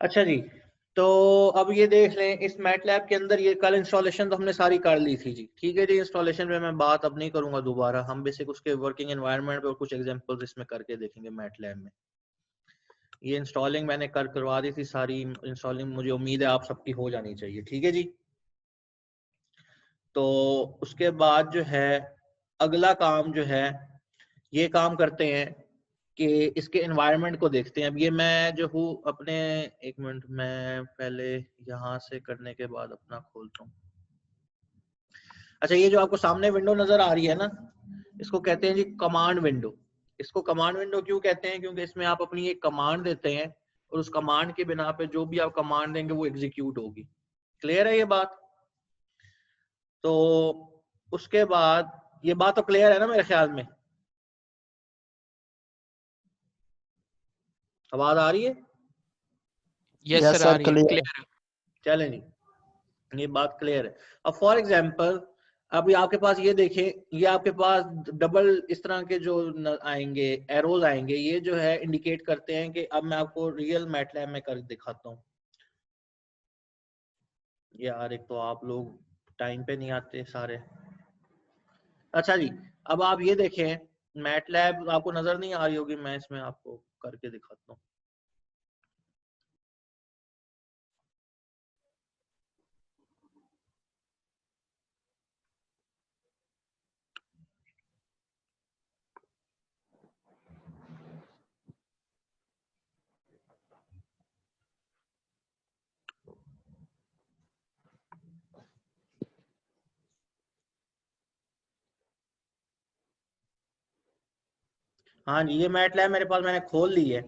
अच्छा जी, तो अब ये देख लें इस मैटलैब के अंदर ये कल इंस्टॉलेशन तो हमने सारी कर ली थी जी। ठीक है जी, इंस्टॉलेशन पे मैं बात अब नहीं करूंगा दोबारा, हम बेसिक उसके वर्किंग एनवायरनमेंट पे और कुछ एग्जांपल्स इसमें करके देखेंगे मैटलैब में। ये इंस्टॉलिंग मैंने करवा दी थी सारी इंस्टॉलिंग, मुझे उम्मीद है आप सबकी हो जानी चाहिए। ठीक है जी, तो उसके बाद जो है अगला काम जो है ये काम करते हैं कि इसके एनवायरनमेंट को देखते हैं। अब ये मैं जो हूँ अपने, एक मिनट मैं पहले यहाँ से करने के बाद अपना खोलता हूँ। अच्छा, ये जो आपको सामने विंडो नजर आ रही है ना, इसको कहते हैं जी कमांड विंडो। इसको कमांड विंडो क्यों कहते हैं? क्योंकि इसमें आप अपनी एक कमांड देते हैं और उस कमांड के बिना पे जो भी आप कमांड देंगे वो एग्जीक्यूट होगी। क्लियर है ये बात? तो उसके बाद ये बात तो क्लियर है ना मेरे ख्याल में? आवाज आ रही है? यस सर, आ रही है, क्लियर है। चलें जी, ये बात क्लियर है। अब फॉर एग्जांपल अभी आपके पास ये देखें, ये आपके पास डबल इस तरह के जो आएंगे एरोज आएंगे, ये जो है इंडिकेट करते हैं कि अब मैं आपको रियल मैटलैब में कर दिखाता हूँ। यार एक तो आप लोग टाइम पे नहीं आते सारे। अच्छा जी, अब आप ये देखें मैटलैब आपको नजर नहीं आ रही होगी, मैं इसमें आपको करके दिखाता हूँ। हाँ जी, ये मैटलैब मेरे पास मैंने खोल ली है।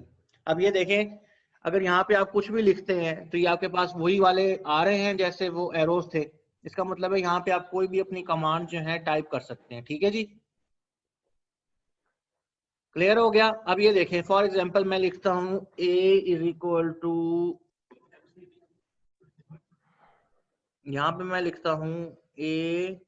अब ये देखें, अगर यहाँ पे आप कुछ भी लिखते हैं तो ये आपके पास वही वाले आ रहे हैं जैसे वो एरोस थे। इसका मतलब है यहाँ पे आप कोई भी अपनी कमांड जो है टाइप कर सकते हैं। ठीक है जी, क्लियर हो गया? अब ये देखें फॉर एग्जांपल मैं लिखता हूँ a इज इक्वल टू, यहाँ पे मैं लिखता हूँ a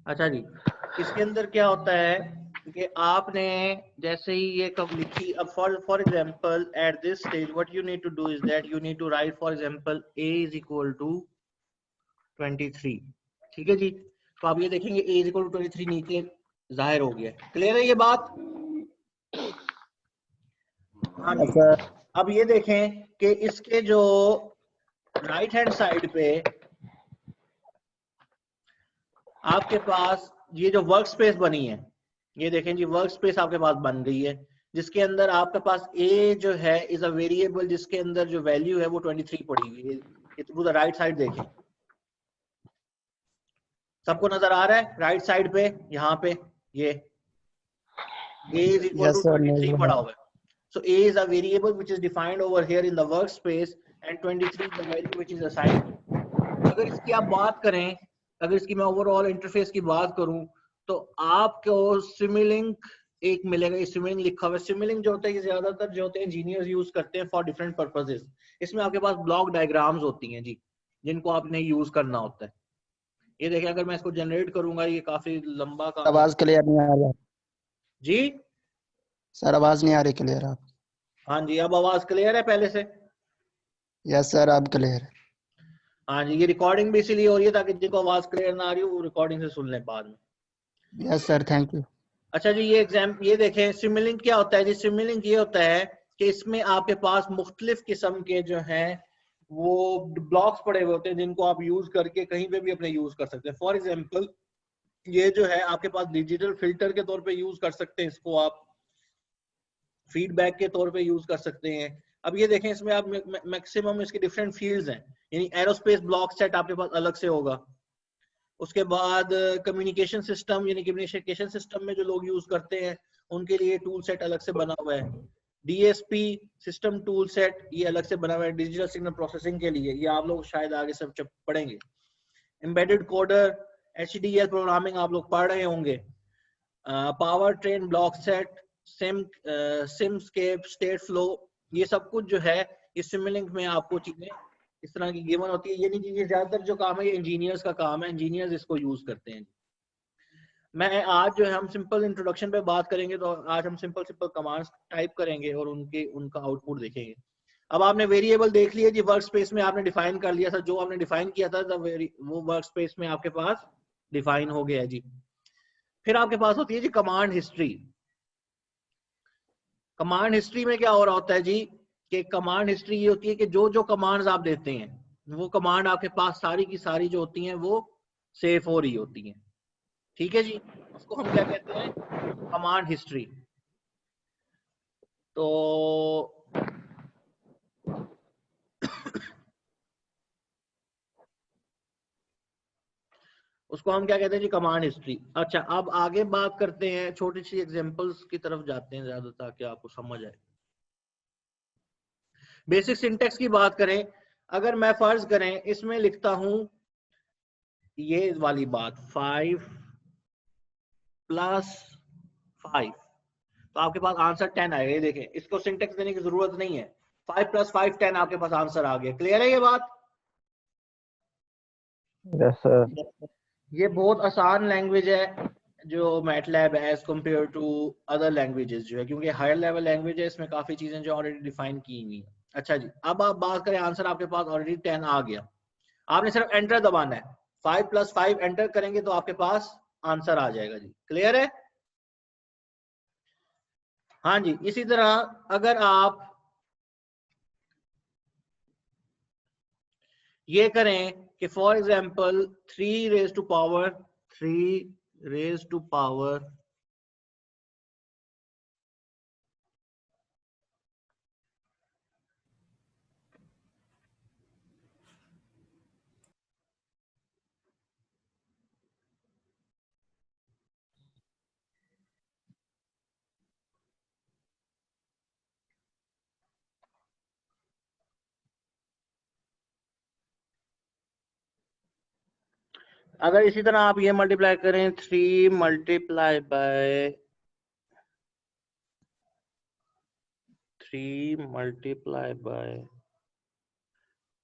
अच्छा जी, इसके अंदर क्या होता है कि आपने जैसे ही ये कब लिखी, अब for example at this stage what you need to do is that you need to write for example a is equal to 23। ठीक है जी, तो आप ये देखेंगे a इज इक्वल टू 23 नीचे जाहिर हो गया। क्लियर है ये बात? हाँ जी। अब ये देखें कि इसके जो राइट हैंड साइड पे आपके पास ये जो वर्क स्पेस बनी है, ये देखें जी वर्क स्पेस आपके पास बन गई है, जिसके अंदर आपके पास a जो है इज अ वेरिएबल, जिसके अंदर जो वैल्यू है वो 23 पड़ी हुई है। ये थ्रू द राइट साइड देखें, सबको नजर आ रहा है राइट साइड पे, यहाँ पे ये a is equal to 23 पड़ा हुआ है। So a is a variable which is defined over here in the workspace and 23 is the value which is assigned. अगर इसकी आप बात करें, अगर इसकी मैं ओवरऑल इंटरफेस की बात करूं तो आपको सिमुलिंक एक मिलेगा। ये सिमुलिंक लिखा हुआ है। सिमुलिंक जो होता है ये ज्यादातर जो होते हैं इंजीनियर्स यूज करते हैं फॉर डिफरेंट पर्पसेस। इसमें आपके पास ब्लॉक डायग्राम्स होती हैं जी, जिनको आपने यूज करना होता है। ये देखिए अगर मैं इसको जनरेट करूंगा, ये काफी लंबा काम आवाज क्लियर नहीं आ रही जी। सर, आवाज नहीं आ रही क्लियर आप? हाँ जी, अब आवाज क्लियर है पहले से? यस सर, अब क्लियर है। हाँ जी, ये रिकॉर्डिंग भी इसीलिए हो रही है ताकि जिनको आवाज क्लियर ना आ रही हो वो रिकॉर्डिंग से सुन लें बाद में। Yes sir, thank you. अच्छा जी, ये ये देखें सिमुलिंक क्या होता है जी। सिमुलिंक ये होता है कि इसमें आपके पास मुख्तलिफ किस्म के जो हैं वो ब्लॉक्स पड़े हुए होते हैं, जिनको आप यूज करके कहीं पे भी अपने यूज कर सकते हैं। फॉर एग्जांपल ये जो है आपके पास डिजिटल फिल्टर के तौर पे यूज कर सकते हैं, इसको आप फीडबैक के तौर पे यूज कर सकते हैं। अब ये देखें इसमें आप मैक्सिमम इसके डिफरेंट फील्ड्स हैं, यानी एरोस्पेस ब्लॉक सेट आपके पास अलग से होगा। उसके बाद कम्युनिकेशन सिस्टम, यानी कम्युनिकेशन सिस्टम में जो लोग यूज करते हैं उनके लिए टूल सेट अलग से बना हुआ है। डीएसपी सिस्टम टूल सेट ये अलग से बना हुआ है डिजिटल सिग्नल प्रोसेसिंग के लिए, ये आप लोग शायद आगे सब पढ़ेंगे। एम्बेडेड कोडर, एचडीएल प्रोग्रामिंग आप लोग पढ़ रहे होंगे। Powertrain blockset, Simscape, Stateflow, ये सब कुछ जो है इस सिमुलिंक में आपको चीजें इस तरह की गिवन होती है। ये नहीं कि ये ज्यादातर जो काम है ये इंजीनियर्स का काम है, इंजीनियर्स इसको यूज करते हैं। मैं आज जो है हम सिंपल इंट्रोडक्शन पे बात करेंगे, तो आज हम सिंपल सिंपल कमांड्स टाइप करेंगे और उनका आउटपुट देखेंगे। अब आपने वेरिएबल देख लिया जी, वर्क स्पेस में आपने डिफाइन कर लिया था, जो आपने डिफाइन किया था वो वर्क स्पेस में आपके पास डिफाइन हो गया जी। फिर आपके पास होती है जी कमांड हिस्ट्री। कमांड हिस्ट्री में क्या हो रहा होता है जी कि कमांड हिस्ट्री ये होती है कि जो जो कमांड्स आप देते हैं वो कमांड आपके पास सारी की सारी जो होती हैं वो सेव हो रही होती हैं। ठीक है जी, उसको हम क्या कहते हैं, कमांड हिस्ट्री। तो उसको हम क्या कहते हैं जी, कमांड हिस्ट्री। अच्छा, अब आगे बात करते हैं, छोटी सी एग्जांपल्स की तरफ जाते हैं ज्यादा, ताकि आपको समझ आए। बेसिक सिंटेक्स की बात करें, अगर मैं फर्ज करें इसमें लिखता हूं ये वाली बात 5 + 5, तो आपके पास आंसर 10 आएगा। ये देखें, इसको सिंटेक्स देने की जरूरत नहीं है, 5 + 5 10, आपके पास आंसर आ गया। क्लियर है ये बात? Yes sir. ये बहुत आसान लैंग्वेज है जो मैटलैब है as compare to other languages जो है, क्योंकि हायर लेवल लैंग्वेज है, इसमें काफी चीजें जो ऑलरेडी डिफाइन की हुई है। अच्छा जी, अब आप बात करें, आंसर आपके पास ऑलरेडी 10 आ गया, आपने सिर्फ एंटर दबाना है। 5 + 5 एंटर करेंगे तो आपके पास आंसर आ जाएगा जी। क्लियर है? हाँ जी, इसी तरह अगर आप ये करें कि फॉर एग्जाम्पल 3 अगर इसी तरह आप ये मल्टीप्लाई करें 3 ×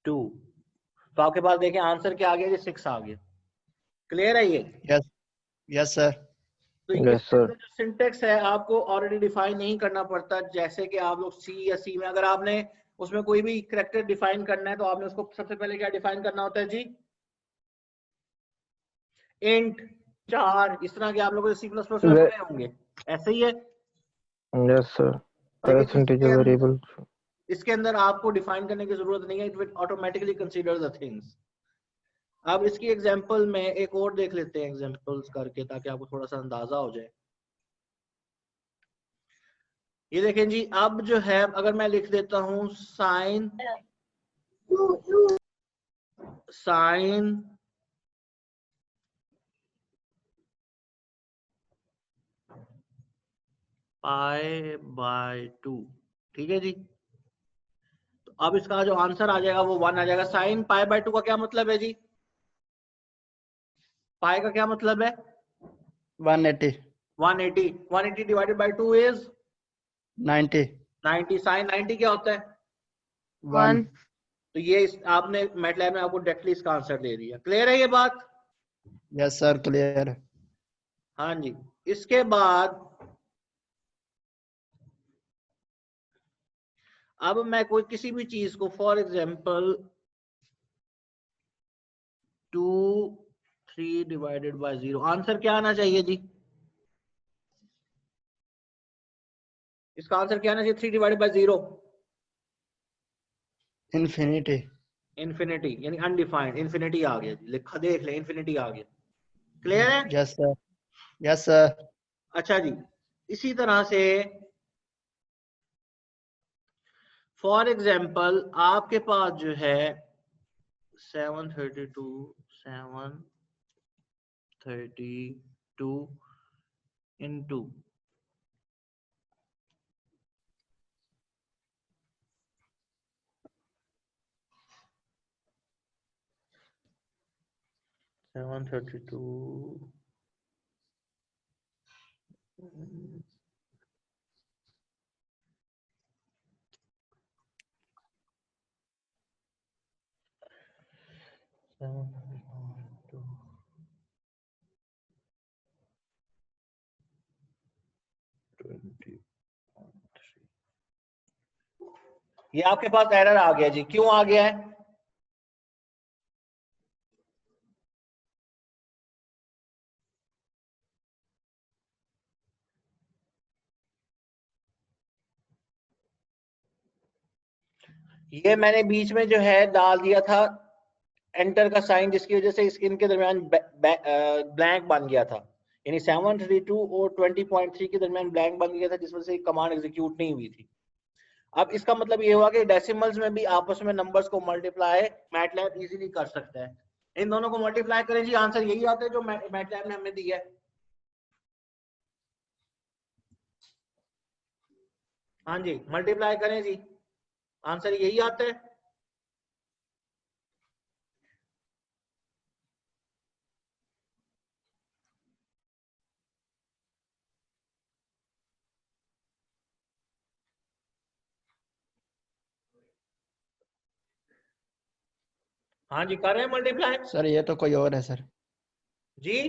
2, तो आपके पास देखें आंसर क्या आ गया जी, 6 आ गया। क्लियर है ये? Yes yes sir. तो यस इसके सर। अंदर जो सिंटेक्स है आपको ऑलरेडी डिफाइन नहीं करना पड़ता, जैसे कि आप लोग सी या सी में अगर आपने उसमें कोई भी कैरेक्टर डिफाइन करना है तो आपने उसको सबसे पहले क्या डिफाइन करना होता है जी, इंट 4, इस तरह के आप लोगों सी प्लस प्लस में पढ़े होंगे, ऐसे ही है। Yes sir. लेकिन वेरिएबल। इसके अंदर आपको डिफाइन करने की जरूरत नहीं है, it will automatically consider the things. अब इसकी एग्जांपल में एक और देख लेते हैं एग्जांपल्स करके, ताकि आपको थोड़ा सा अंदाजा हो जाए। ये देखें जी, अब जो है अगर मैं लिख देता हूं साइन π/2, ठीक है जी। तो अब इसका जो आंसर आ जाएगा वो 1 आ जाएगा। साइन π/2 का क्या मतलब है जी? पाई का क्या मतलब है? 180 180 डिवाइडेड बाय 2 इज 90 90। साइन 90 क्या होता है? 1। तो ये आपने मैटलैब में आपको डायरेक्टली इसका आंसर दे दिया। क्लियर है ये बात? यस सर, क्लियर है। हाँ जी, इसके बाद अब मैं कोई किसी भी चीज को for example 2 3 divided by 0, answer क्या आना चाहिए जी? इसका आंसर क्या आना चाहिए 3 डिवाइडेड बाय 0? इन्फिनिटी। इन्फिनिटी, यानी अनडिफाइंड। इन्फिनिटी आ गया जी, लिखा देख ले, इन्फिनिटी आ गया। क्लियर है? Yes sir. Yes sir. अच्छा जी, इसी तरह से फॉर एग्जाम्पल आपके पास जो है 732 इंटू 732 ये आपके पास एरर आ गया जी, क्यों आ गया है? ये मैंने बीच में जो है डाल दिया था एंटर का साइन, जिसकी वजह से स्क्रीन के दरमियान ब्लैंक बन गया था, यानी 732 और 20.3 के दरमियान ब्लैंक बन गया था, जिस वजह से कमांड एग्जीक्यूट नहीं हुई थी। अब इसका मतलब ये हुआ कि डेसिमल्स में भी आपस में नंबर्स को मल्टीप्लाई मैटलैब इजीली कर सकता है। इन दोनों को मल्टीप्लाई करें जी, आंसर यही आता है जो मैटलैब ने हमें दिया है। हाँ जी, मल्टीप्लाई करें जी, आंसर यही आता है। हाँ जी, कर रहे हैं मल्टीप्लाई सर ये तो कोई और है सर। जी,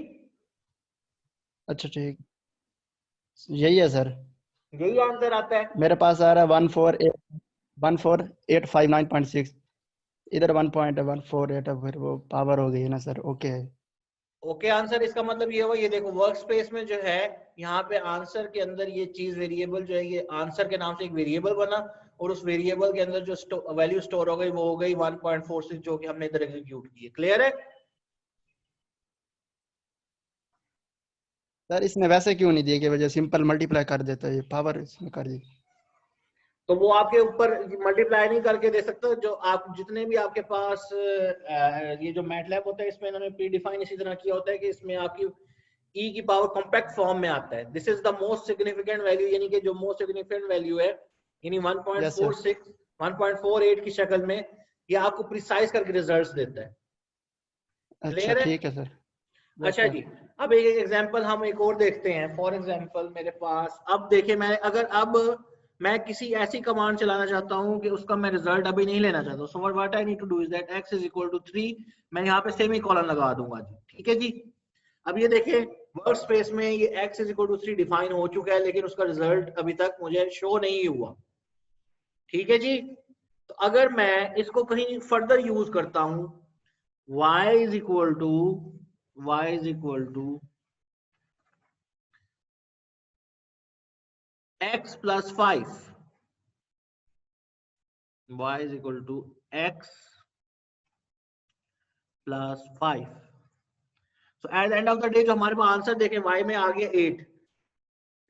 अच्छा ठीक, यही है सर, यही आंसर आता है। मेरे पास आ रहा है 14859.6, इधर 1.148 है, फिर वो पावर हो गई है ना सर। ओके ओके आंसर, इसका मतलब ये हुआ, ये देखो वर्क स्पेस में जो है यहाँ पे आंसर के अंदर ये चीज वेरिएबल जो है, ये आंसर के नाम से एक वेरिएबल बना और उस वेरिएबल के अंदर जो वैल्यू स्टोर हो गई वो हो गई 1.46, जो कि हमने इधर एग्जीक्यूट की है। क्लियर है सर, इसमें वैसे क्यों नहीं दिए कि वजह सिंपल मल्टीप्लाई कर देता है, ये पावर इसमें कर दी। तो वो आपके ऊपर मल्टीप्लाई नहीं करके दे सकते, जो आप जितने भी आपके पास ये जो मैटलैब होता है इसमें इन्होंने प्री डिफाइन इसी तरह किया होता है कि इसमें आपकी e की पावर कॉम्पैक्ट फॉर्म में आता है। This is the most significant value, यानी कि जो मोस्ट सिग्निफिकेंट वैल्यू है, यानी 1.46 1.48 की शक्ल में ये आपको प्रिसाइज करके रिजल्ट्स देता है। अच्छा ठीक है सर। अच्छा जी, अब एक एग्जांपल हम एक और देखते हैं। फॉर एग्जांपल मेरे पास, अब देखिए मैं किसी ऐसी कमांड चलाना चाहता हूं कि उसका मैं रिजल्ट अभी नहीं लेना चाहता, so what I need to do is that x is equal to 3, मैं यहाँ पे सेमी कॉलन लगा दूंगा जी। ठीक है जी, अब ये देखिए वर्क स्पेस में ये x is equal to 3 define हो चुका है, लेकिन उसका रिजल्ट अभी तक मुझे शो नहीं हुआ। ठीक है जी, तो अगर मैं इसको कहीं फर्दर यूज करता हूं, y is equal to x plus 5, y is equal to x plus 5. So at the end of the day जो हमारे पास आंसर देखें y में आ गया 8,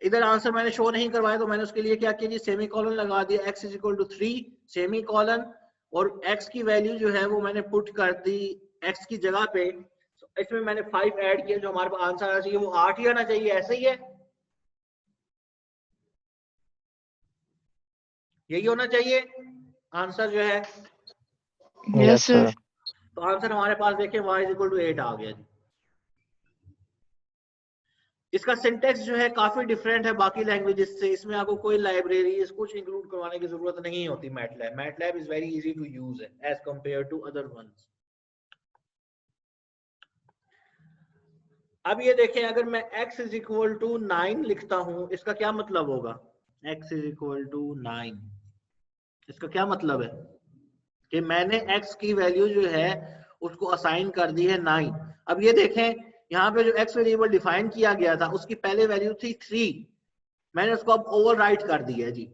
इधर आंसर मैंने शो नहीं करवाया, तो मैंने उसके लिए क्या किया जी, सेमी कॉलन लगा दिया, x is equal to 3 semi colon, और x की वैल्यू जो है वो मैंने पुट कर दी x की जगह पे। इसमें मैंने 5 ऐड किया, जो हमारे पास आंसर आना चाहिए वो 8 ही आना चाहिए। ऐसे ही है, यही होना चाहिए आंसर जो है। Yes sir. तो आंसर हमारे पास देखें y इज इक्वल टू 8 आ गया जी। इसका सिंटेक्स जो है काफी डिफरेंट है बाकी लैंग्वेजेस से, इसमें आपको कोई लाइब्रेरीज कुछ इंक्लूड करवाने की जरूरत नहीं होती। MATLAB is very easy to use as compare to other ones. अब ये देखें, अगर मैं x इज इक्वल टू 9 लिखता हूं, इसका क्या मतलब होगा? x इज इक्वल टू 9, इसका क्या मतलब है कि मैंने x की वैल्यू जो है उसको असाइन कर दी है 9। अब ये देखें, यहाँ पे जो x वेरिएबल डिफाइन किया गया था उसकी पहले वैल्यू थी 3, मैंने उसको अब ओवरराइट कर दिया है जी,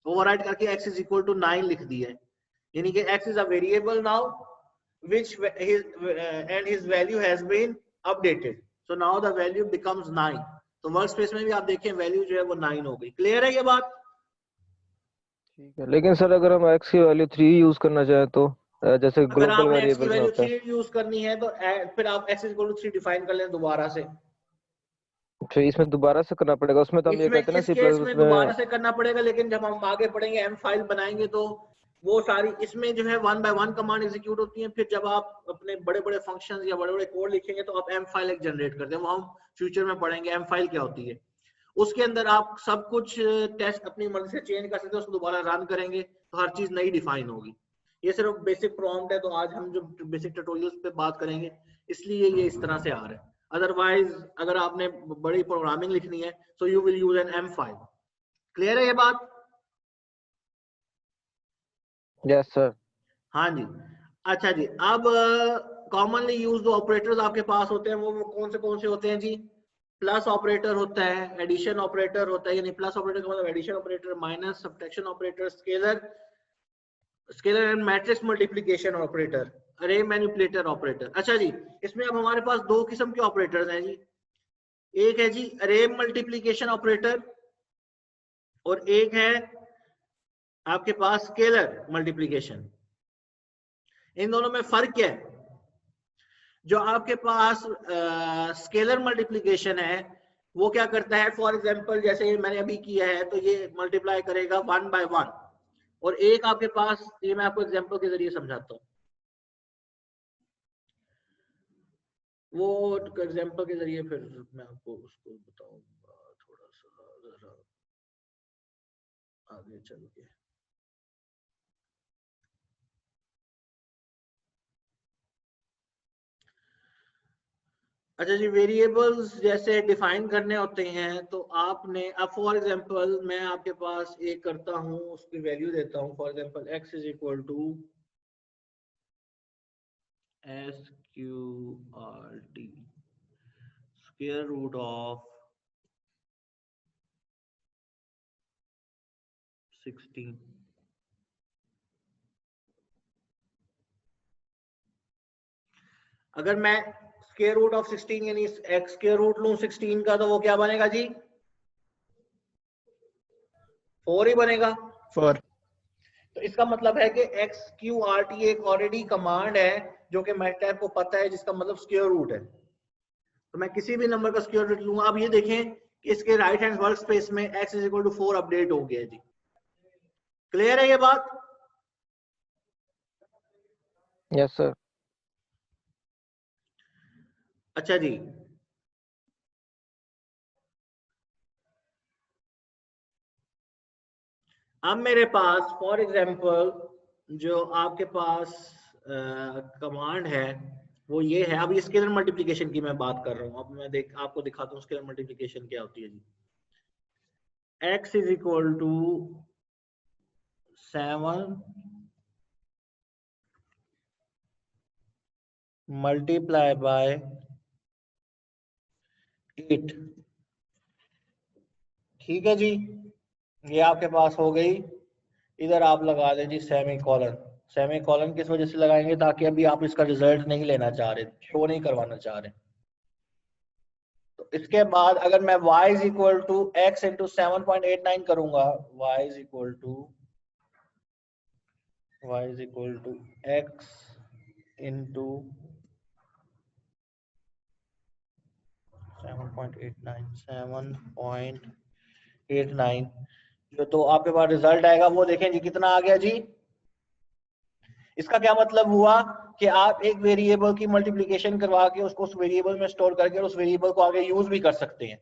ओवरराइट करके x इज इक्वल टू 9 लिख दिया है, यानी कि x is a variable now which and his value has been updated, so now the value becomes 9। तो वर्क स्पेस में भी आप देखें वैल्यू जो है वो 9 हो गई। क्लियर है ये बात? ठीक है, लेकिन सर अगर हम x की वैल्यू 3 यूज करना चाहें तो जैसे अगर ग्लोबल आपने x की वेरिएबल में वैल्यू होता है। 3 यूज करनी है तो फिर आप x is equal to 3 define कर लें दोबारा से। तो इसमें दोबारा से करना पड़ेगा, उसमें तो हम ये इसमें कहते हैं ना इस सी केस प्लस में दोबारा में। से करना पड़ेगा, लेकिन जब हम आगे पढ़ेंगे एम फाइल बनाएंगे तो वो सारी इसमें जो है 1 बाय 1 कमांड एग्जीक्यूट होती है। फिर जब आप अपने बड़े बड़े फंक्शंस या बड़े बड़े कोड लिखेंगे तो आप एम फाइल एक जनरेट करते हैं, वो हम फ्यूचर में पढ़ेंगे एम फाइल क्या होती है। उसके अंदर आप सब कुछ टेस्ट अपनी मर्जी से चेंज कर सकते हो, उसको दोबारा रन करेंगे तो हर चीज नई डिफाइन होगी। ये सिर्फ बेसिक प्रॉम्प्ट है, तो आज हम जो बेसिक ट्यूटोरियल्स पे बात करेंगे इसलिए ये इस तरह से आ रहा है। अदरवाइज अगर आपने बड़ी प्रोग्रामिंग लिखनी है so you will use N M5। Clear है ये बात? Yes sir. हाँ जी। अच्छा जी, अब कॉमनली यूज्ड ऑपरेटर्स आपके पास होते हैं, वो कौन से होते हैं जी? प्लस ऑपरेटर होता है, एडिशन ऑपरेटर होता है, यानी प्लस ऑपरेटर का मतलब addition operator, minus, subtraction operator, scalar and matrix multiplication operator, array manipulator operator. अच्छा जी, इसमें अब हमारे पास दो किस्म के ऑपरेटर्स हैं जी। एक है जी अरे मल्टीप्लिकेशन ऑपरेटर और एक है आपके पास स्केलर मल्टीप्लिकेशन। इन दोनों में फर्क क्या है? जो आपके पास स्केलर मल्टीप्लिकेशन है वो क्या करता है, फॉर एग्जांपल जैसे ये मैंने अभी किया है तो ये मल्टीप्लाई करेगा 1 by 1, और एक आपके पास, ये मैं आपको एग्जांपल के जरिए समझाता हूँ, वो एग्जांपल के जरिए फिर मैं आपको उसको बताऊंगा थोड़ा सा आगे चल के। अच्छा जी, वेरिएबल्स जैसे डिफाइन करने होते हैं तो आपने, अब फॉर एग्जांपल मैं आपके पास एक करता हूं, उसकी वैल्यू देता हूं, for example x is equal to SQRT square root of 16। अगर मैं स्क्वायर रूट ऑफ 16 यानी x स्क्वायर रूट लूं 16 का, तो वो क्या बनेगा जी? 4 ही बनेगा। 4। तो इसका मतलब है कि XQRT एक ऑलरेडी कमांड है जो कि मैटलैब को पता है, जिसका मतलब स्क्वायर रूट है। तो मैं किसी भी नंबर का स्क्वायर रूट लूंगा। अब ये देखें कि इसके राइट हैंड वर्क स्पेस में x is equal to 4 update हो गया जी। क्लियर है ये बात? Yes sir. अच्छा जी, अब मेरे पास फॉर एग्जांपल जो आपके पास कमांड है वो ये है। अब ये स्केलर मल्टीप्लिकेशन की मैं बात कर रहा हूँ। अब मैं आपको दिखाता हूँ स्केलर मल्टीप्लिकेशन क्या होती है जी। x is equal to 7 multiply by 8। ठीक है जी, ये आपके पास हो गई। इधर आप लगा दें G semi colon. Semi colon किस वजह से लगाएंगे? ताकि अभी आप इसका रिजल्ट नहीं लेना चाह रहे, शो नहीं करवाना चाह रहे। तो इसके बाद अगर मैं y is equal to x into 7.89 करूंगा, y is equal to x into 7.89 जो तो आपके पास रिजल्ट आएगा वो देखें जी कितना आ गया जी। इसका क्या मतलब हुआ कि आप एक वेरिएबल की मल्टीप्लिकेशन करवा के उसको उस वेरिएबल में स्टोर करके उस वेरिएबल को आगे यूज भी कर सकते हैं।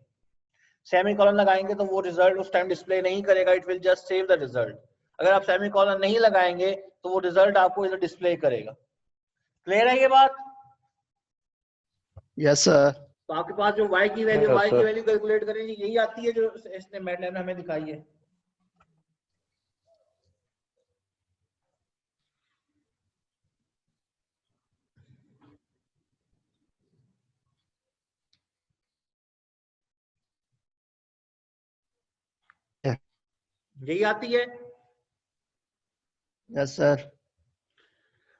सेमीकोलन लगाएंगे तो वो रिजल्ट उस टाइम डिस्प्ले नहीं करेगा, it will just save the result. अगर आप सेमीकोलन नहीं लगाएंगे तो वो रिजल्ट आपको इधर डिस्प्ले करेगा। क्लियर है ये बात? Yes sir. तो आपके पास जो y की वैल्यू कैलकुलेट करेंगे यही आती है जो इसने मैटलैब ने हमें दिखाई है। यही आती है। Yes sir.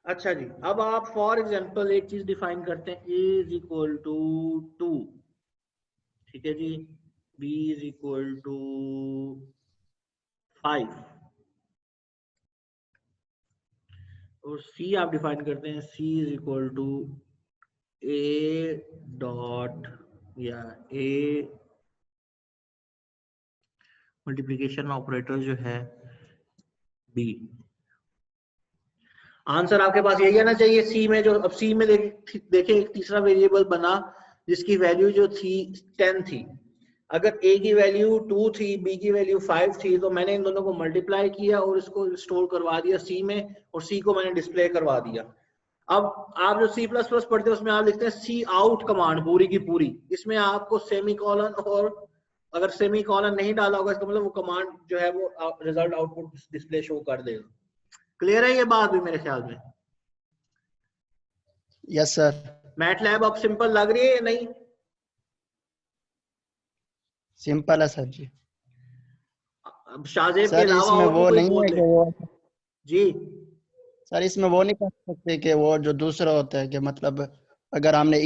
अच्छा जी, अब आप फॉर एग्जांपल एक चीज डिफाइन करते हैं, a इज इक्वल टू 2, ठीक है जी, b इज इक्वल टू 5 और c आप डिफाइन करते हैं, c is equal to a dot या a मल्टीप्लिकेशन ऑपरेटर जो है b। आंसर आपके पास यही आना चाहिए सी में। जो अब सी में देखें एक तीसरा वेरिएबल बना जिसकी वैल्यू जो थी 10 थी। अगर a की वैल्यू 2 थी, b की वैल्यू 5 थी, तो मैंने इन दोनों को मल्टीप्लाई किया और इसको स्टोर करवा दिया c में, और c को मैंने डिस्प्ले करवा दिया। अब आप जो C++ पढ़ते हैं उसमें आप लिखते हैं सी आउट कमांड पूरी की पूरी, इसमें आपको सेमी कॉलन, और अगर सेमी कॉलन नहीं डाला होगा इसका मतलब वो कमांड जो है वो रिजल्ट आउटपुट डिस्प्ले शो कर देगा। क्लियर है ये बात भी मेरे ख्याल में? Yes sir. मैटलैब अब सिंपल लग रही है या नहीं? सिंपल है सर जी। अब शाहजेब के सर अलावा इसमें और भी वो कोई नहीं बोल है ले। कि वो, जी सर इसमें वो नहीं कर सकते कि वो जो दूसरा होता है कि मतलब अगर हमने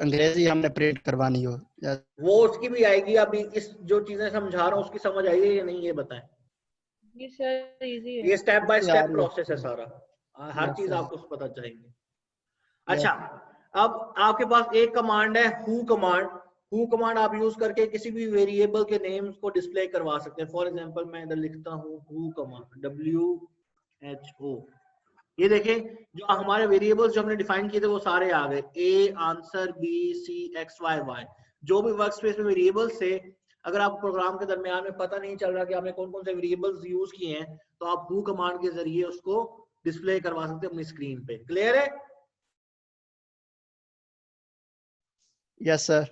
अंग्रेजी हमने प्रिंट करवानी हो या वो उसकी भी आएगी। अभी इस जो चीजें समझा रहा हूँ उसकी समझ आई है या नहीं ये बताएं। ये सर इजी है। ये स्टेप बाय आ स्टेप रही प्रोसेस है सारा, हर यस चीज सर। आपको पता चलेंगे। अच्छा, अब आपके पास एक कमांड है हु कमांड। हु कमांड आप यूज करके किसी भी वेरिएबल के नेम्स को डिस्प्ले करवा सकते हैं। फॉर एग्जांपल मैं इधर लिखता हूँ हु कमांड, WHO। ये देखें जो हमारे वेरिएबल्स जो हमने डिफाइन किए थे वो सारे आ गए, A answer, B C X Y Y, जो भी वर्क स्पेस में वेरिएबल्स थे। अगर आपको प्रोग्राम के दरमियान में पता नहीं चल रहा कि आपने कौन कौन से वेरिएबल्स यूज किए हैं, तो आप हु कमांड के जरिए उसको डिस्प्ले करवा सकते हैं अपनी स्क्रीन पे। क्लियर है? Yes sir.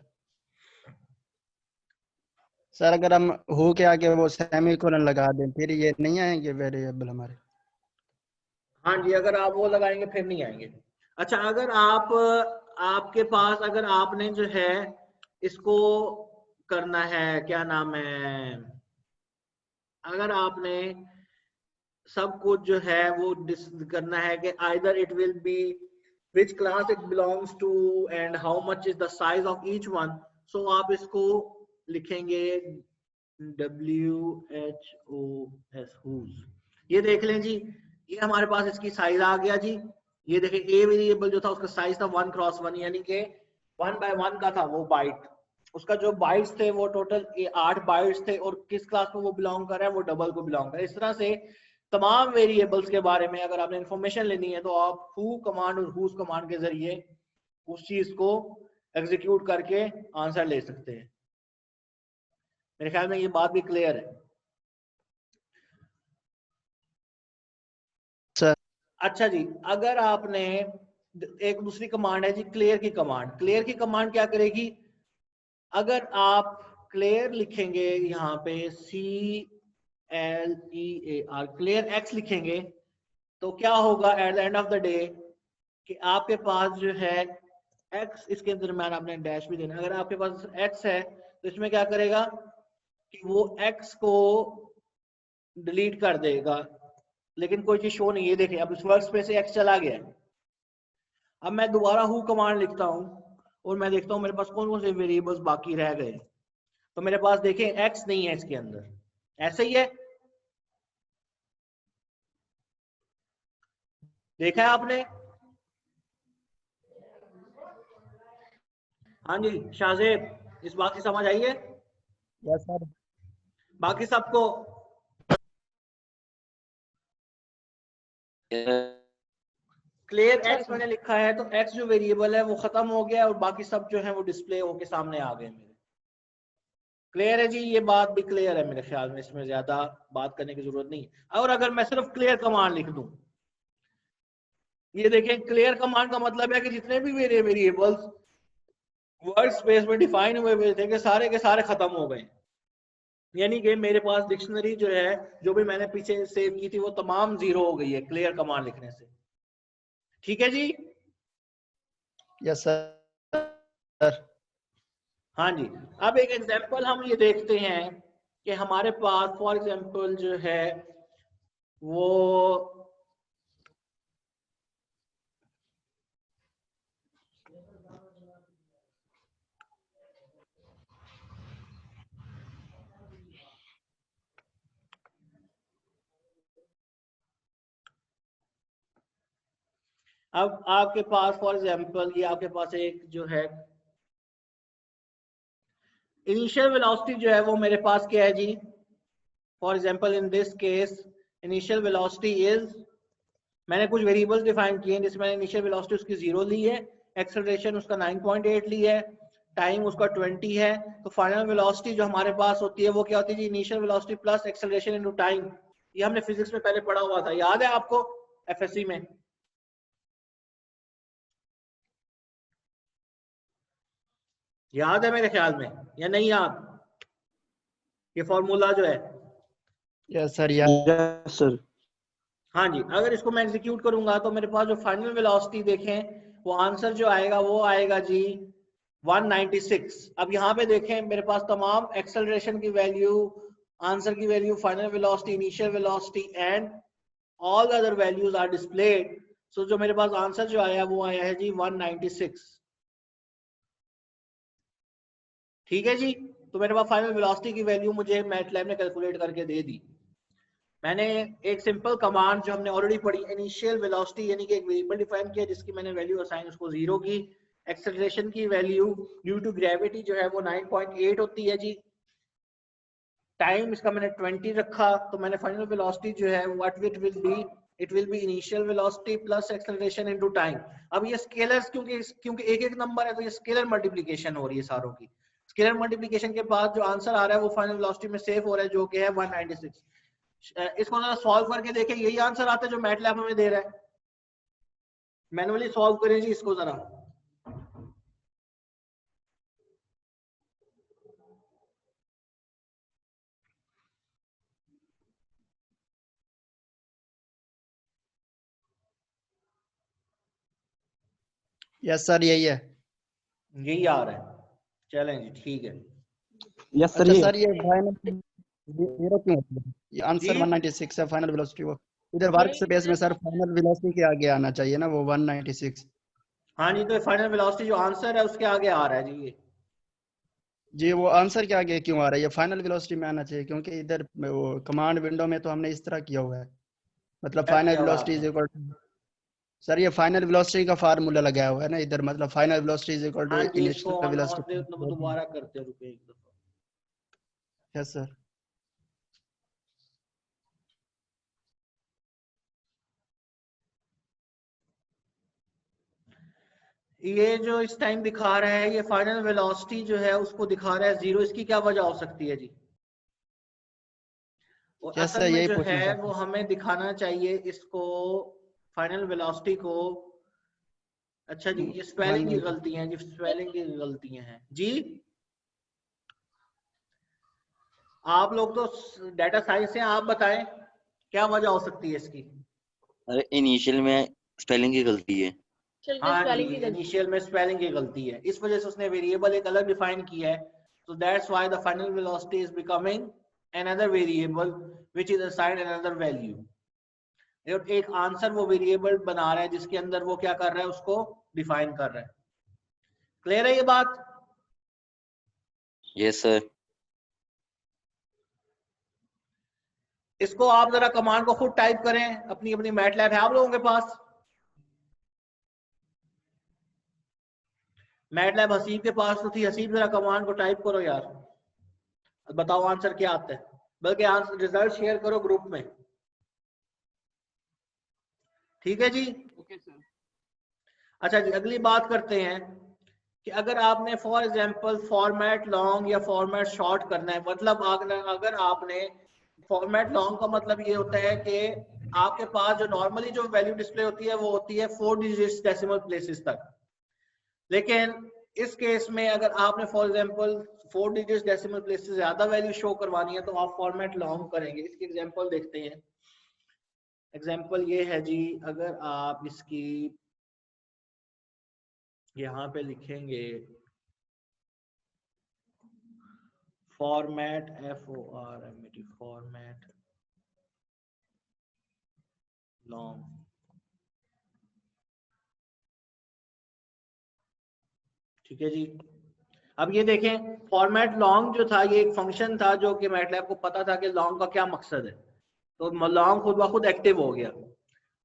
सर अगर हम हु के आगे वो सेमीकोलन लगा दें फिर ये नहीं आएंगे वेरिएबल हमारे? हाँ जी, अगर आप वो लगाएंगे फिर नहीं आएंगे। अच्छा, अगर आपके पास अगर आपने जो है इसको करना है, क्या नाम है, अगर आपने सब कुछ जो है वो करना है कि either it will be which class it belongs to and how much is the size of each one, so आप इसको लिखेंगे WHOS whose। ये देख लें जी, ये हमारे पास इसकी साइज आ गया जी। ये देखें ए वेरिएबल जो था उसका साइज था 1x1, यानी कि 1 by 1 का था वो बाइट। उसका जो बाइट्स थे वो टोटल 8 बाइट्स थे, और किस क्लास में वो बिलोंग कर रहा है, वो डबल को बिलोंग कर रहा है। इस तरह से तमाम वेरिएबल्स के बारे में अगर आपने इंफॉर्मेशन लेनी है तो आप हु कमांड और हुज कमांड के जरिए उस चीज को एग्जीक्यूट करके आंसर ले सकते हैं। मेरे ख्याल में ये बात भी क्लियर है। सर अच्छा जी, अगर आपने एक दूसरी कमांड है जी क्लियर की कमांड। क्लियर की कमांड क्या करेगी, अगर आप क्लियर लिखेंगे यहाँ पे CLEAR, क्लियर एक्स लिखेंगे, तो क्या होगा at the end of the day कि आपके पास जो है एक्स, इसके दरम्यान आपने डैश भी देना। अगर आपके पास एक्स है तो इसमें क्या करेगा कि वो एक्स को डिलीट कर देगा, लेकिन कोई चीज शो नहीं। ये देखिए अब इस वर्क स्पेस से एक्स चला गया। अब मैं दोबारा हु कमांड लिखता हूं और मैं देखता हूं मेरे पास कौन कौन से वेरिएबल्स बाकी रह गए। तो मेरे पास देखें एक्स नहीं है इसके अंदर, ऐसे ही है, देखा है आपने? हाँ जी शाहजेब, इस बात की समझ आई है? Yes sir. बाकी सबको क्लियर एक्स मैंने लिखा है तो एक्स जो वेरिएबल है वो खत्म हो गया और बाकी सब जो है वो डिस्प्ले होके सामने आ गए मेरे। क्लियर है जी? ये बात भी क्लियर है मेरे ख्याल में, इसमें ज्यादा बात करने की जरूरत नहीं है। और अगर मैं सिर्फ क्लियर कमांड लिख दूं, ये देखें क्लियर कमांड का मतलब है कि जितने भी मेरे वेरिएबल्स वर्ड स्पेस में डिफाइन हुए थे कि सारे के सारे खत्म हो गए। यानी कि मेरे पास डिक्शनरी जो है, जो भी मैंने पीछे सेव की थी, वो तमाम जीरो हो गई है क्लियर कमांड लिखने से। ठीक है जी? Yes sir. हाँ जी, अब एक एग्जांपल हम ये देखते हैं कि हमारे पास फॉर एग्जांपल जो है वो अब आपके पास फॉर एग्जांपल ये आपके पास एक जो है इनिशियल वेलोसिटी जो है वो मेरे पास क्या है जी। For example in this case initial velocity is, मैंने कुछ वेरिएबल्स डिफाइन किए हैं जिसमें इनिशियल वेलोसिटी उसकी 0 ली है, एक्सेलरेशन उसका 9.8 ली है, टाइम उसका 20 है, तो फाइनल वेलोसिटी जो हमारे पास होती है वो क्या होती है जी, initial velocity plus acceleration into time. ये हमने फिजिक्स में पहले पढ़ा हुआ था, याद है आपको एफएससी में? याद है मेरे ख्याल में या नहीं याद, ये फॉर्मूला जो है? Yes sir, yes sir. हाँ जी, अगर इसको मैं एग्जीक्यूट करूंगा तो मेरे पास जो फाइनल वेलोसिटी देखें वो आंसर जो आएगा वो आएगा जी 196। अब यहाँ पे देखें मेरे पास तमाम एक्सेलरेशन की वैल्यू, आंसर की value, final velocity, initial velocity and all other values are displayed. So जो मेरे पास आंसर जो आया वो आया है जी 196। ठीक है जी, तो मेरे पास फाइनल वेलोसिटी की वैल्यू मुझे मैटलैब ने कैलकुलेट करके दे दी। मैंने एक सिंपल कमांड जो हमने ऑलरेडी पढ़ी, इनिशियल वेलोसिटी यानी कि एक वेरिएबल डिफाइन किया जिसकी मैंने वैल्यू असाइन उसको 0 की। एक्सेलरेशन की वैल्यू ड्यू टू ग्रेविटी जो है वो 9.8 होती है जी। टाइम इसका मैंने 20 रखा, तो मैंने फाइनल वेलोसिटी जो है what it will be initial velocity plus acceleration into time. अब ये स्केलर्स क्योंकि एक एक नंबर है तो ये स्केलर मल्टीप्लिकेशन हो रही है सारों की। स्केलर मल्टीप्लिकेशन के बाद जो आंसर आ रहा है वो फाइनल वेलोसिटी में सेव हो रहा है जो कि है 196। इसको जरा सॉल्व करके देखें, यही आंसर आता है जो मैटलैब हमें दे रहा है। मैनुअली सॉल्व करें जी इसको जरा। यस सर, यही है। यही आ रहा है, चलें जी ठीक है। Yes sir. अच्छा सर, ये फाइनल 0 क्यों होता है? ये आंसर 196 है फाइनल वेलोसिटी। वो इधर वर्क स्पेस में सर फाइनल वेलोसिटी के आगे आना चाहिए ना, वो 196। हाँ जी, तो फाइनल वेलोसिटी जो आंसर है उसके आगे आ रहा है जी। ये जी, वो आंसर के आगे क्यों आ रहा है? ये फाइनल वेलोसिटी में आना चाहिए क्योंकि इधर वो कमांड विंडो में तो हमने इस तरह किया हुआ है, मतलब क्या फाइनल किया हुआ वेलोसिटी इज आपने? इक्वल टू, सर ये फाइनल वेलोसिटी का फार्मूला लगाया हुआ है ना इधर, मतलब final velocity is equal to हाँ जी, इसको इनिशियल ऑन वेलोसिटी। दोबारा करते हैं, रुके एक दफा। Yes sir. ये जो इस टाइम दिखा रहा है ये फाइनल वेलोसिटी जो है उसको दिखा रहा है 0। इसकी क्या वजह हो सकती है जी? और यस असल सर, में यही जो पूछना है चाहता वो हूँ। हमें दिखाना चाहिए इसको, फाइनल वेलोसिटी को। अच्छा जी, ये स्पेलिंग की 190। गलतियां जी, स्पेलिंग की गलतियां हैं जी। आप लोग तो डाटा साइंस से, आप बताएं क्या वजह हो सकती है इसकी? अरे इनिशियल में स्पेलिंग की गलती है। चल में हाँ जी, स्पेलिंग की गलती। इनिशियल में स्पेलिंग की गलती है, इस वजह से उसने वेरिएबल एक अलग डिफाइन किया है। So that's why the final velocity is becoming another variable which is assigned another value. और एक आंसर वो वेरिएबल बना रहा है जिसके अंदर वो क्या कर रहा है, उसको डिफाइन कर रहा है। क्लियर है ये बात? Yes sir. इसको आप जरा कमांड को खुद टाइप करें, अपनी अपनी मैटलैब है आप लोगों के पास? मैटलैब हसीब के पास तो थी, हसीब जरा कमांड को टाइप करो यार, बताओ आंसर क्या आता है, बल्कि आंसर रिजल्ट शेयर करो ग्रुप में। ठीक है जी? Okay sir. अच्छा जी, अगली बात करते हैं कि अगर आपने फॉर एग्जांपल फॉर्मेट लॉन्ग या फॉर्मेट शॉर्ट करना है, मतलब अगर आपने फॉर्मेट लॉन्ग का मतलब ये होता है कि आपके पास जो नॉर्मली जो वैल्यू डिस्प्ले होती है वो होती है 4 डिजिट्स डेसिमल प्लेसेस तक। लेकिन इस केस में अगर आपने for example 4 digits decimal places से ज्यादा वैल्यू शो करवानी है तो आप फॉर्मेट लॉन्ग करेंगे। इसकी एग्जांपल देखते हैं। एग्जांपल ये है जी, अगर आप इसकी यहाँ पे लिखेंगे फॉर्मेट FORMAT फॉर्मेट लॉन्ग, ठीक है जी। अब ये देखें, फॉर्मेट लॉन्ग जो था ये एक फंक्शन था जो कि मैटलैब को पता था कि लॉन्ग का क्या मकसद है, तो लॉन्ग खुद ब खुद एक्टिव हो गया।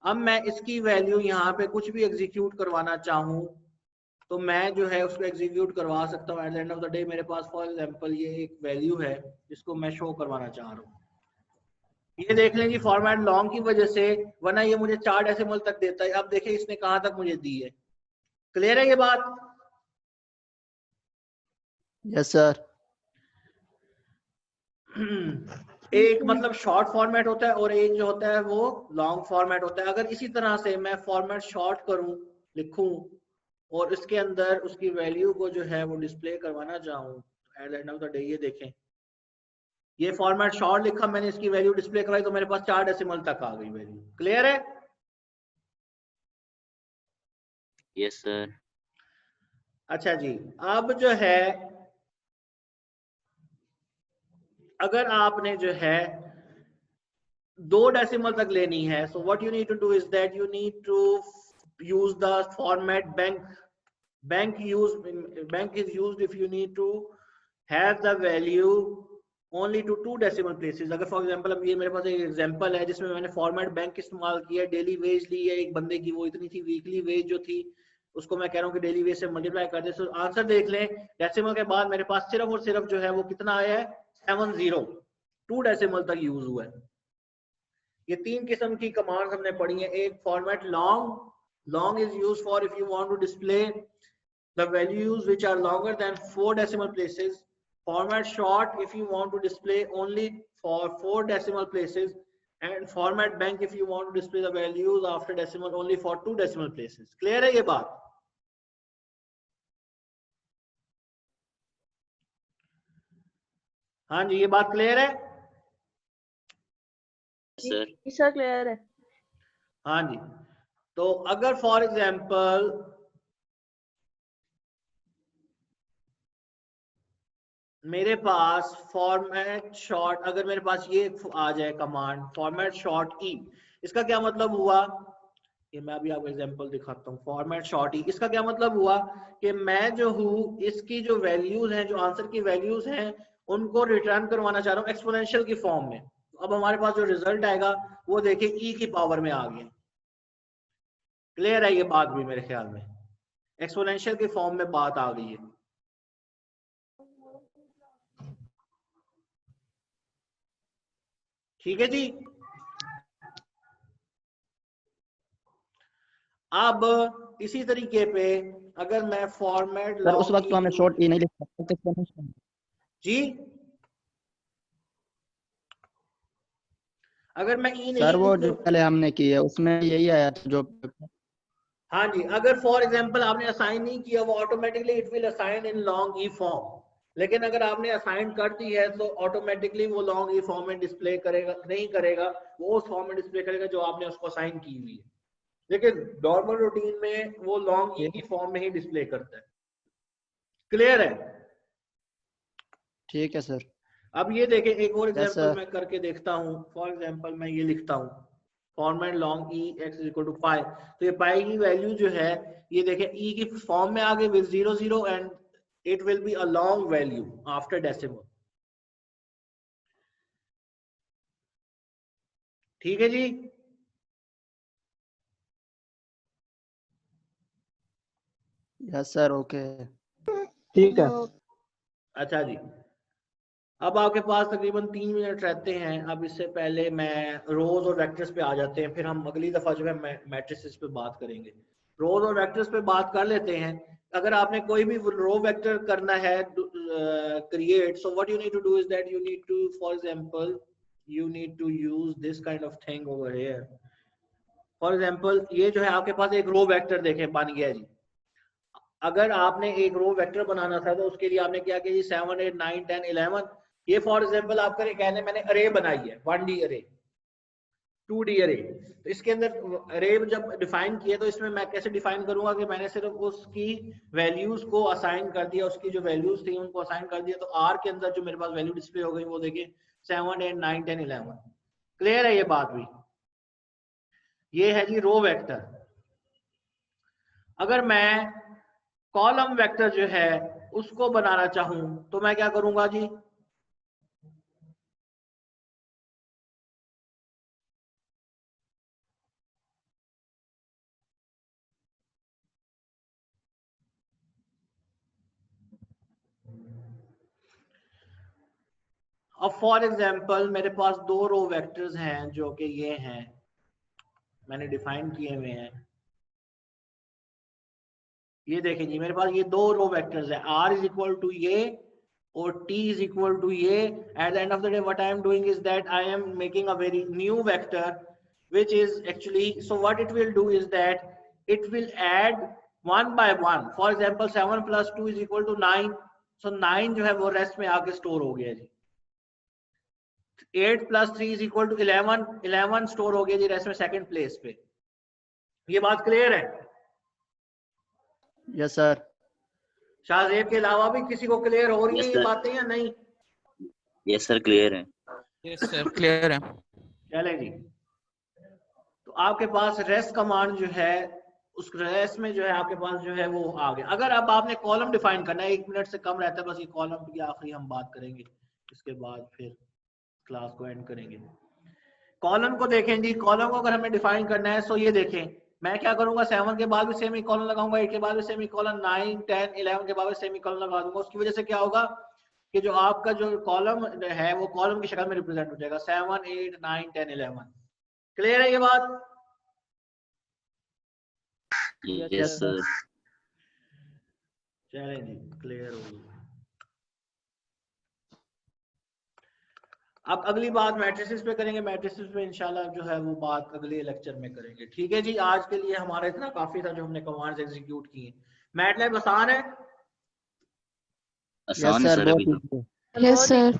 अब मैं इसकी वैल्यू यहाँ पे कुछ भी एग्जीक्यूट करवाना चाहूँ तो मैं जो है उसको एग्जीक्यूट करवा सकता हूँ। At the end of the day मेरे पास फॉर एग्जांपल ये एक वैल्यू है जिसको मैं शो करवाना चाह रहा हूँ। ये देख लें जी, फॉर्मेट लॉन्ग की वजह से, वरना ये मुझे 4 डेसिमल तक देता है। अब देखिए इसने कहाँ तक मुझे दी है। क्लियर है ये बात? Yes sir. एक मतलब शॉर्ट फॉर्मेट होता है और एक जो होता है वो लॉन्ग फॉर्मेट होता है। अगर इसी तरह से मैं फॉर्मेट शॉर्ट करूं, लिखूं और इसके अंदर उसकी वैल्यू को जो है वो डिस्प्ले करवाना चाहूं, at the end of the day ये देखें, ये फॉर्मेट शॉर्ट लिखा, मैंने इसकी वैल्यू डिस्प्ले करवाई तो मेरे पास 4 डेसिमल तक आ गई वैल्यू। क्लियर है? Yes sir. अच्छा जी, अब जो है अगर आपने जो है 2 डेसिमल तक लेनी है, so what you need to do is that you need to use the format bank. Bank is used if you need to have the value only to 2 decimal places. अगर फॉर एग्जांपल अब ये मेरे पास एक example है जिसमें मैंने format bank इस्तेमाल किया, डेली वेज ली है एक बंदे की, वो इतनी थी, वीकली वेज जो थी उसको मैं कह रहा हूँ कि डेली वेज से मल्टीप्लाई कर दे। तो आंसर देख लें, डेसिमल के बाद मेरे पास सिर्फ और सिर्फ जो है वो कितना आया है, 70, 2 डेसिमल तक यूज हुआ है। ये 3 किस्म की कमांड हमने पढ़ी है। एक format long is used for if you want to display the values which are longer than 4 decimal places. Format short if you want to display only for 4 decimal places, and format bank if you want to display the values after decimal only for 2 decimal places. Clear है ये बात? हाँ जी, ये बात clear है? Sir clear है। हाँ जी, तो अगर फॉर एग्जांपल मेरे पास फॉर्मेट शॉर्ट, अगर मेरे पास ये आ जाए कमांड फॉर्मेट शॉर्ट ई, इसका क्या मतलब हुआ, ये मैं अभी आपको एग्जांपल दिखाता हूँ। फॉर्मेट शॉर्ट ई, इसका क्या मतलब हुआ कि मैं जो हूँ इसकी जो वैल्यूज हैं, जो आंसर की वैल्यूज हैं, उनको रिटर्न करवाना चाह रहा हूँ एक्सपोनेंशियल की फॉर्म में। अब हमारे पास जो रिजल्ट आएगा वो देखिए ई की पावर में आ गया। क्लियर है ये बात भी? मेरे ख्याल में एक्सपोनेंशियल की फॉर्म में बात आ गई है। ठीक है जी। अब इसी तरीके पे अगर मैं फॉर्मेट सर उस वक्त तो हमें शॉर्ट ई नहीं लिख सकते जी, अगर मैं ई नहीं, सर वो जो पहले हमने की है उसमें यही आया था जो। हाँ जी, अगर फॉर एग्जांपल आपने असाइन नहीं किया वो automatically it will assign in long E form, लेकिन अगर आपने असाइन कर दी है तो ऑटोमेटिकली वो लॉन्ग ई फॉर्म में डिस्प्ले करेगा, नहीं करेगा, वो उस फॉर्म में डिस्प्ले करेगा जो आपने उसको असाइन की हुई है, लेकिन नॉर्मल रूटीन में वो लॉन्ग ई की फॉर्म में ही डिस्प्ले करता है। क्लियर है? ठीक है सर। अब ये देखें, एक और एग्जांपल मैं करके देखता हूँ। फॉर एग्जांपल मैं ये लिखता हूँ format long e x equal to 5, तो ये पाई की वैल्यू जो है ये देखें ई की फॉर्म में आ गई with 0 0 and it will be a long value after decimal. ठीक है जी। यस सर ओके ठीक है। अच्छा जी, अब आपके पास तकरीबन 3 मिनट रहते हैं। अब इससे पहले मैं रोज और वेक्टर्स पे आ जाते हैं, फिर हम अगली दफा जो है मैट्रिसेस पे बात करेंगे। रोज और वेक्टर्स पे बात कर लेते हैं। अगर आपने कोई भी रो वेक्टर करना है create, so what you need to do is that you need to, for example you need to use this kind of thing over here. For example ये जो है आपके पास एक रो वेक्टर देखें बन गया जी। अगर आपने एक रो वेक्टर बनाना था तो उसके लिए आपने क्या किया जी, 7 8 9 10 11, ये फॉर एग्जांपल आपका कहने मैंने अरे बनाई है, 1D अरे, 2D अरे। तो इसके अंदर अरे जब डिफाइन किया तो इसमें मैं कैसे डिफाइन करूंगा कि मैंने सिर्फ उसकी वैल्यूज को असाइन कर दिया, उसकी जो वैल्यूज थी उनको असाइन कर दिया, तो आर के अंदर जो मेरे पास वैल्यू डिस्प्ले हो गई वो देखिए 7 8 9 10 11। क्लियर है ये बात भी? ये है जी रो वेक्टर। अगर मैं कॉलम वेक्टर जो है उसको बनाना चाहूं तो मैं क्या करूंगा जी, अब फॉर एग्जांपल मेरे पास 2 रो वेक्टर्स हैं जो कि ये हैं, मैंने डिफाइन किए हुए हैं। ये देखें जी, मेरे पास ये 2 रो वेक्टर्स हैं, r इज इक्वल टू ये और t is equal to ये. At the end of the day, what I am doing is that I am making a very new vector, which is actually, so what it will do is that it will add 1 by 1. For example, 7 plus 2 is equal to 9. So 9 जो है वो rest में आके store हो गया जी. 8 plus 3 is equal to 11. 11 store हो गया जी rest में सेकंड प्लेस पे. ये बात क्लियर है? Yes sir. शाहजेब के अलावा भी किसी को क्लियर हो रही है Yes, ये sir. बातें या नहीं? यस सर क्लियर है। यस सर क्लियर है। चले जी, तो आपके पास रेस्ट कमांड जो है, उस रेस्ट में जो है आपके पास जो है वो आ गया। अगर अब आपने कॉलम डिफाइन करना है, 1 मिनट से कम रहता है, बस ये कॉलम की आखिरी हम बात करेंगे, इसके बाद फिर क्लास को एंड करेंगे। कॉलम को देखें जी, कॉलम को अगर हमें डिफाइन करना है, सो ये देखें, मैं क्या करूंगा, 7 के बाद भी सेमी कॉलम लगाऊंगा, 8 के बाद भी सेमी कॉलम, 9, 10, 11 के बाद भी सेमी कॉलम लगा दूंगा। उसकी वजह से क्या होगा कि जो आपका जो कॉलम है वो कॉलम की शक्ल में रिप्रेजेंट हो जाएगा, 7, 8, 9, 10, 11। क्लियर है ये बात? Yes sir. चलें जी, क्लियर हो गई। अब अगली बात मैट्रिसेस पे करेंगे। मैट्रिसेस पे इंशाल्लाह जो है वो बात अगले लेक्चर में करेंगे। ठीक है जी, आज के लिए हमारा इतना काफी था जो हमने कमांड्स एग्जीक्यूट किए। मैटलैब आसान है? आसान है सर अभी तो। Yes sir.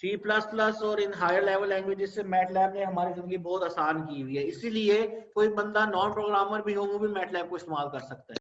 C++ और इन हायर लेवल लैंग्वेजेस से मैटलैब ने हमारी जिंदगी बहुत आसान की हुई है। इसीलिए कोई बंदा नॉन प्रोग्रामर भी हो वो भी मैटलैब को इस्तेमाल कर सकता है।